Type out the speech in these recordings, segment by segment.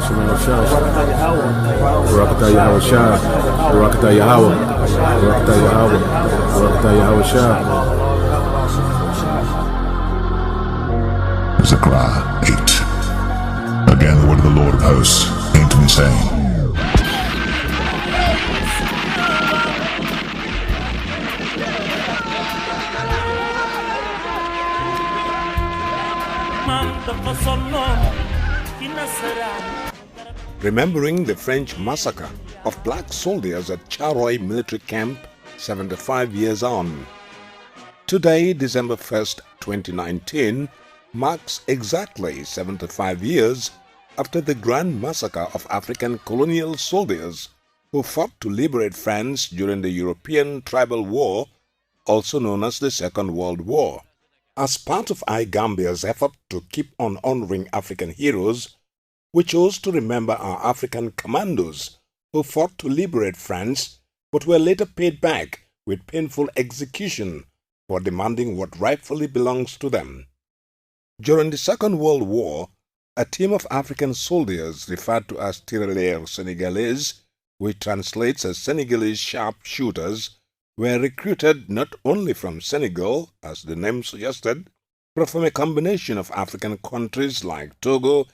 Rawchaa Yahawashi, Rawchaa Yahawah, Rawchaa Yahawah, Rawchaa Yahawashi. Zechariah 8. Again, the word of the Lord of hosts came to me, saying, Remembering the French massacre of black soldiers at TRUMPET military camp 75 years on. Today, December 1st, 2019, marks exactly 75 years after the grand massacre of African colonial soldiers who fought to liberate France during the European Tribal War, also known as the Second World War. As part of iGambia's effort to keep on honoring African heroes, we chose to remember our African commandos who fought to liberate France but were later paid back with painful execution for demanding what rightfully belongs to them. During the Second World War, a team of African soldiers referred to as tirailleurs Senegalese, which translates as Senegalese sharpshooters, were recruited not only from Senegal, as the name suggested, but from a combination of African countries like Togo,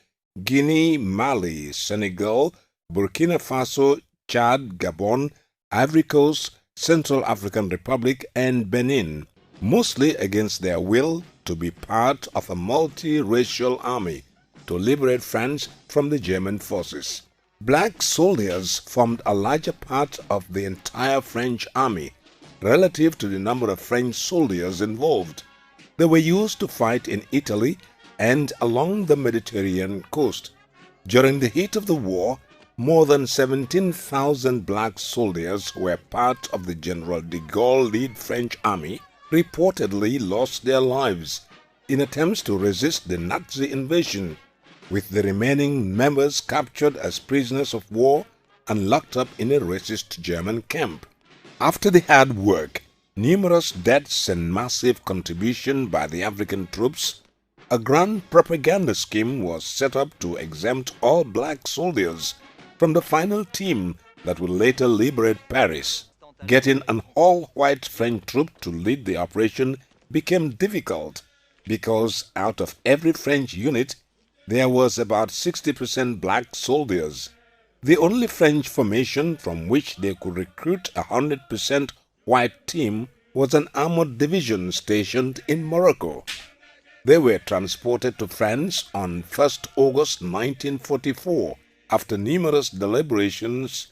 Guinea, Mali, Senegal, Burkina Faso, Chad, Gabon, Ivory Coast, Central African Republic, and Benin, mostly against their will to be part of a multi-racial army to liberate France from the German forces. Black soldiers formed a larger part of the entire French army relative to the number of French soldiers involved. They were used to fight in Italy and along the Mediterranean coast. During the heat of the war, more than 17,000 black soldiers who were part of the General de Gaulle-led French army reportedly lost their lives in attempts to resist the Nazi invasion, with the remaining members captured as prisoners of war and locked up in a racist German camp. After the hard work, numerous deaths and massive contribution by the African troops, a grand propaganda scheme was set up to exempt all black soldiers from the final team that would later liberate Paris. Getting an all-white French troop to lead the operation became difficult because out of every French unit, there was about 60% black soldiers. The only French formation from which they could recruit a 100% white team was an armored division stationed in Morocco. They were transported to France on 1st August 1944 after numerous deliberations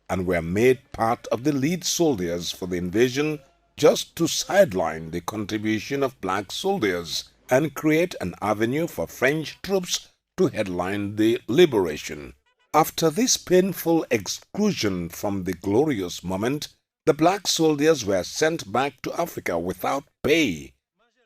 and were made part of the lead soldiers for the invasion just to sideline the contribution of black soldiers and create an avenue for French troops to headline the liberation. After this painful exclusion from the glorious moment, the black soldiers were sent back to Africa without pay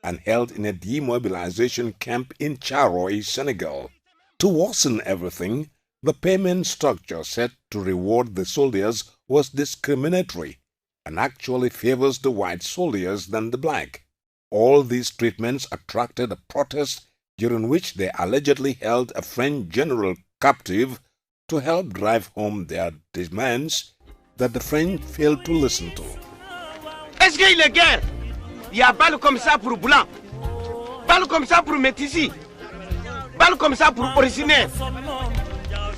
and held in a demobilization camp in TRUMPET, Senegal. To worsen everything, the payment structure set to reward the soldiers was discriminatory and actually favors the white soldiers than the black. All these treatments attracted a protest during which they allegedly held a French general captive to help drive home their demands that the French failed to listen to. Est-ce qu'il est guerre? Il y a balle comme ça pour blanc, balle comme ça pour métis, balle comme ça pour originaire,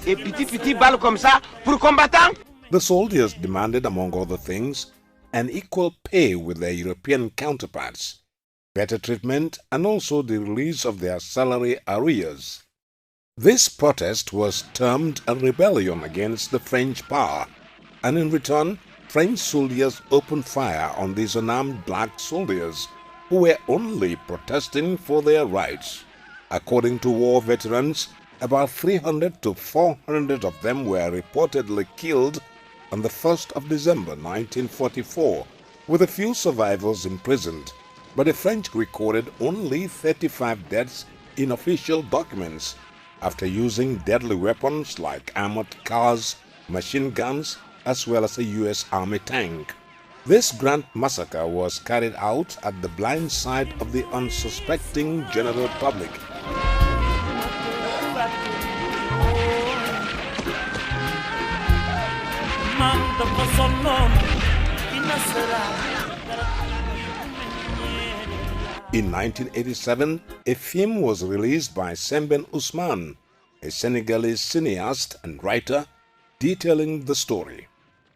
et petit balle comme ça pour combattant. The soldiers demanded, among other things, an equal pay with their European counterparts, better treatment, and also the release of their salary arrears. This protest was termed a rebellion against the French power, and in return, French soldiers opened fire on these unarmed black soldiers who were only protesting for their rights. According to war veterans, about 300 to 400 of them were reportedly killed on the 1st of December 1944, with a few survivors imprisoned, but the French recorded only 35 deaths in official documents after using deadly weapons like armored cars, machine guns, as well as a U.S. Army tank. This grand massacre was carried out at the blind side of the unsuspecting general public. In 1987, a film was released by Sembène Ousmane, a Senegalese cineast and writer, detailing the story.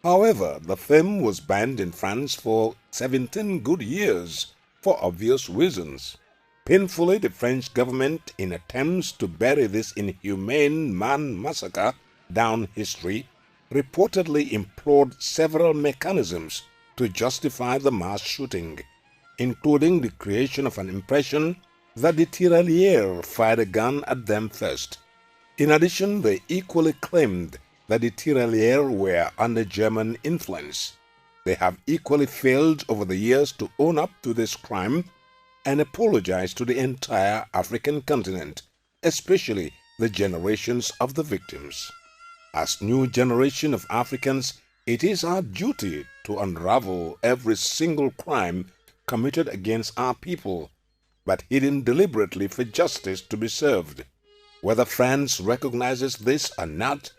However, the film was banned in France for 17 good years for obvious reasons. Painfully, the French government, in attempts to bury this inhumane man massacre down history, reportedly employed several mechanisms to justify the mass shooting, including the creation of an impression that the tirailleurs fired a gun at them first. In addition, they equally claimed that the tirailleurs were under German influence. They have equally failed over the years to own up to this crime and apologize to the entire African continent, especially the generations of the victims. As new generation of Africans, it is our duty to unravel every single crime committed against our people, but hidden deliberately for justice to be served. Whether France recognizes this or not,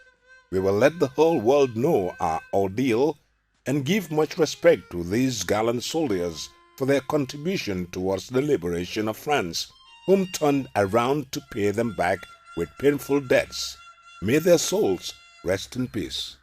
we will let the whole world know our ordeal and give much respect to these gallant soldiers for their contribution towards the liberation of France, whom turned around to pay them back with painful deaths. May their souls rest in peace.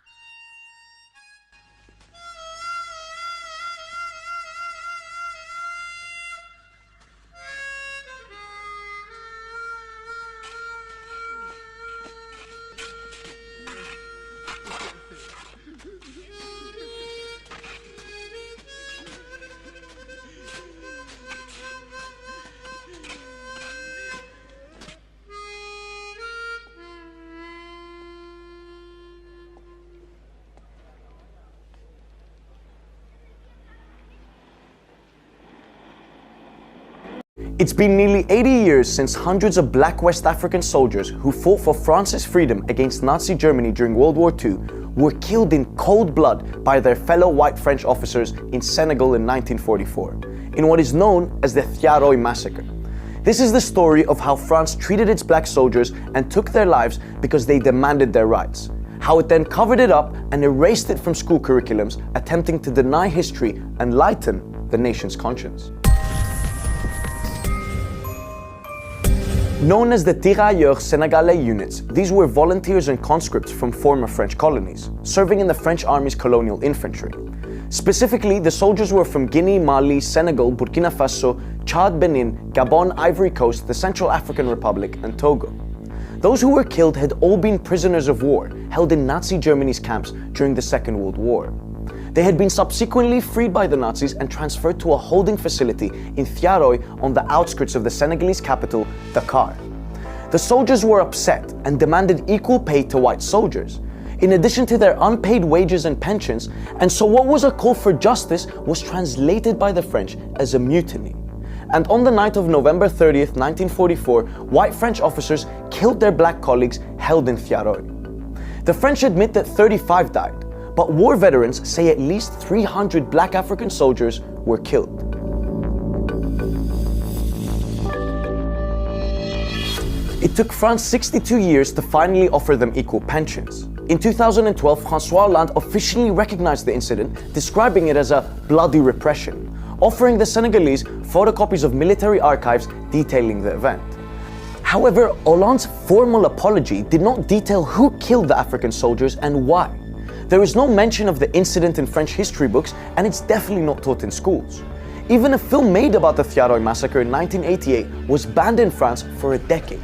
It's been nearly 80 years since hundreds of black West African soldiers who fought for France's freedom against Nazi Germany during World War II were killed in cold blood by their fellow white French officers in Senegal in 1944, in what is known as the Thiaroye Massacre. This is the story of how France treated its black soldiers and took their lives because they demanded their rights, how it then covered it up and erased it from school curriculums, attempting to deny history and lighten the nation's conscience. Known as the Tirailleurs Senegalais units, these were volunteers and conscripts from former French colonies, serving in the French Army's colonial infantry. Specifically, the soldiers were from Guinea, Mali, Senegal, Burkina Faso, Chad, Benin, Gabon, Ivory Coast, the Central African Republic, and Togo. Those who were killed had all been prisoners of war, held in Nazi Germany's camps during the Second World War. They had been subsequently freed by the Nazis and transferred to a holding facility in Thiaroye on the outskirts of the Senegalese capital, Dakar. The soldiers were upset and demanded equal pay to white soldiers, in addition to their unpaid wages and pensions, and so what was a call for justice was translated by the French as a mutiny. And on the night of November 30th, 1944, white French officers killed their black colleagues held in Thiaroye. The French admit that 35 died, but war veterans say at least 300 black African soldiers were killed. It took France 62 years to finally offer them equal pensions. In 2012, François Hollande officially recognized the incident, describing it as a bloody repression, offering the Senegalese photocopies of military archives detailing the event. However, Hollande's formal apology did not detail who killed the African soldiers and why. There is no mention of the incident in French history books, and it's definitely not taught in schools. Even a film made about the Thiaroye massacre in 1988 was banned in France for a decade.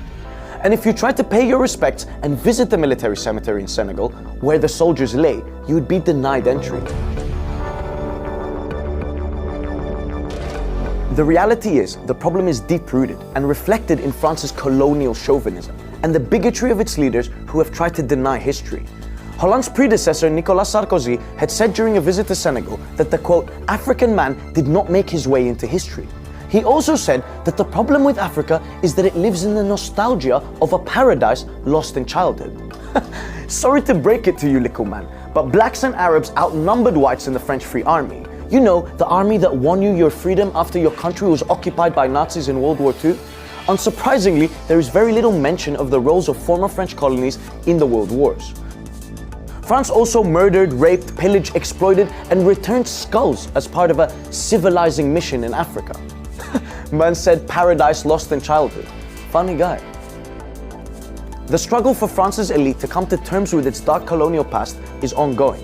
And if you tried to pay your respects and visit the military cemetery in Senegal, where the soldiers lay, you would be denied entry. The reality is, the problem is deep-rooted and reflected in France's colonial chauvinism and the bigotry of its leaders who have tried to deny history. Hollande's predecessor, Nicolas Sarkozy, had said during a visit to Senegal that the, quote, African man did not make his way into history. He also said that the problem with Africa is that it lives in the nostalgia of a paradise lost in childhood. Sorry to break it to you, little man, but blacks and Arabs outnumbered whites in the French Free Army. You know, the army that won you your freedom after your country was occupied by Nazis in World War II? Unsurprisingly, there is very little mention of the roles of former French colonies in the world wars. France also murdered, raped, pillaged, exploited, and returned skulls as part of a civilizing mission in Africa. Man said paradise lost in childhood. Funny guy. The struggle for France's elite to come to terms with its dark colonial past is ongoing.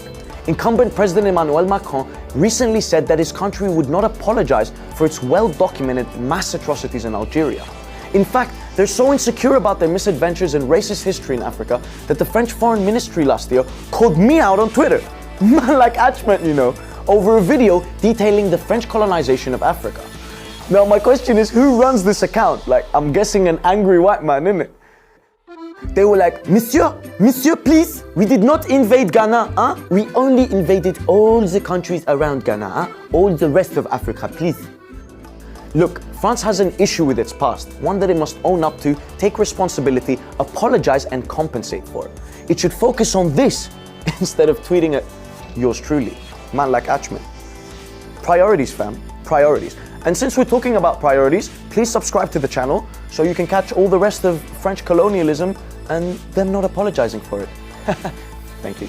Incumbent President Emmanuel Macron recently said that his country would not apologize for its well-documented mass atrocities in Algeria. In fact, they're so insecure about their misadventures and racist history in Africa that the French Foreign Ministry last year called me out on Twitter, man like Achman, you know, over a video detailing the French colonization of Africa. Now my question is, who runs this account? Like, I'm guessing an angry white man, innit? They were like, Monsieur, please, we did not invade Ghana, huh? We only invaded all the countries around Ghana, huh? All the rest of Africa, please. Look, France has an issue with its past, one that it must own up to, take responsibility, apologize, and compensate for. It should focus on this instead of tweeting at yours truly, man like Achman. Priorities, fam, priorities. And since we're talking about priorities, please subscribe to the channel so you can catch all the rest of French colonialism and them not apologizing for it. Thank you.